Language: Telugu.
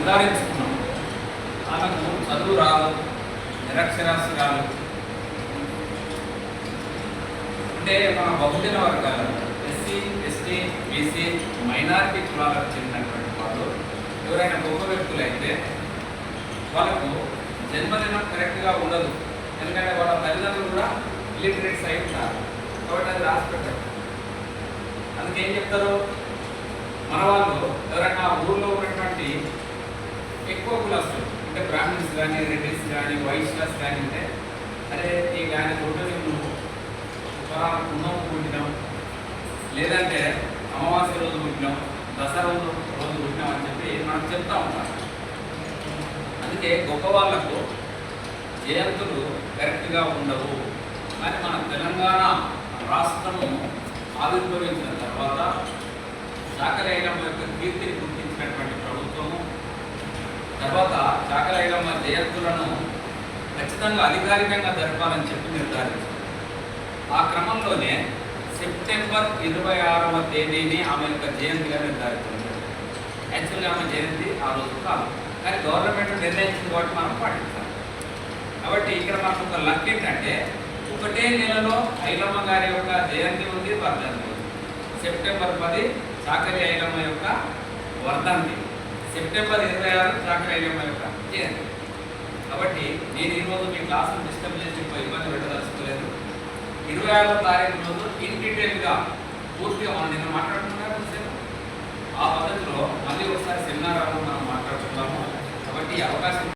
నిర్ధారించుకున్నాం. ఆమెకు చదువు రాదు, నిరక్షరాస్యురాలు. అంటే మన బహుజన వర్గాలు ఎస్సీ, ఎస్టీ, బీసీ, మైనారిటీ కులాలకు చెందినటువంటి వాళ్ళు ఎవరైనా గొప్ప వ్యక్తులు అయితే వాళ్ళకు జన్మదినం కరెక్ట్గా ఉండదు. ఎందుకంటే వాళ్ళ తల్లిదండ్రులు కూడా ఇల్లిటరేట్స్ అయి ఉంటారు కాబట్టి అది రాసి పెట్టారు. అందుకే ఏం చెప్తారు, మన వాళ్ళు ఎవరైనా ఊళ్ళో ఉన్నటువంటి ఎక్కువ కులస్తులు అంటే బ్రాహ్మిన్స్ కానీ, రెడ్డిస్ కానీ, వైశ్యాస్ కానీ ఉంటే అరే ఈ కానీ గుడ్డని నువ్వు పుణ్యం పుట్టినాం, లేదంటే అమావాస్య రోజు పుట్టినాం, దసరా రోజు పుట్టినాం అని చెప్పి మనం చెప్తా ఉంటాం. అందుకే గొప్ప వాళ్ళకు జయంతులు కరెక్ట్గా ఉండవు. కానీ మన తెలంగాణ రాష్ట్రము ఆవిర్భవించిన తర్వాత చాకలి ఐలమ్మ యొక్క కీర్తిని గుర్తించినటువంటి ప్రభుత్వము తర్వాత చాకలి ఐలమ్మ జయంతులను ఖచ్చితంగా అధికారికంగా జరపాలని చెప్పి నిర్ధారించింది. ఆ క్రమంలోనే సెప్టెంబర్ 26వ తేదీని ఆమె యొక్క జయంతిగా నిర్ధారించింది. యాక్చువల్గా ఆమె జయంతి ఆ రోజు కాదు, కానీ గవర్నమెంట్ నిర్ణయించిన కాబట్టి మనం పాటించాలి. కాబట్టి ఇక్కడ మనకు ఒక లక్ ఏంటంటే ఒకటే నెలలో ఐలమ్మ గారి యొక్క జయంతి ఉంది, వర్ధంతి ఉంది. సెప్టెంబర్ 10 చాకలి ఐలమ్మ యొక్క వర్ధంతి, సెప్టెంబర్ 26 చాకలి ఐలమ్మ యొక్క జయంతి. కాబట్టి నేను ఈరోజు మీ క్లాసును డిస్టర్బ్ చేసి ఇబ్బంది పెట్టదలుచుకోలేదు. 26వ తారీఖు రోజు ఇన్ డీటెయిల్గా పూర్తిగా మనం నిన్న మాట్లాడుకున్నాము. ఆ పద్ధతిలో మళ్ళీ ఒకసారి సెమినార్ మనం మాట్లాడుకుందాము. కాబట్టి అవకాశం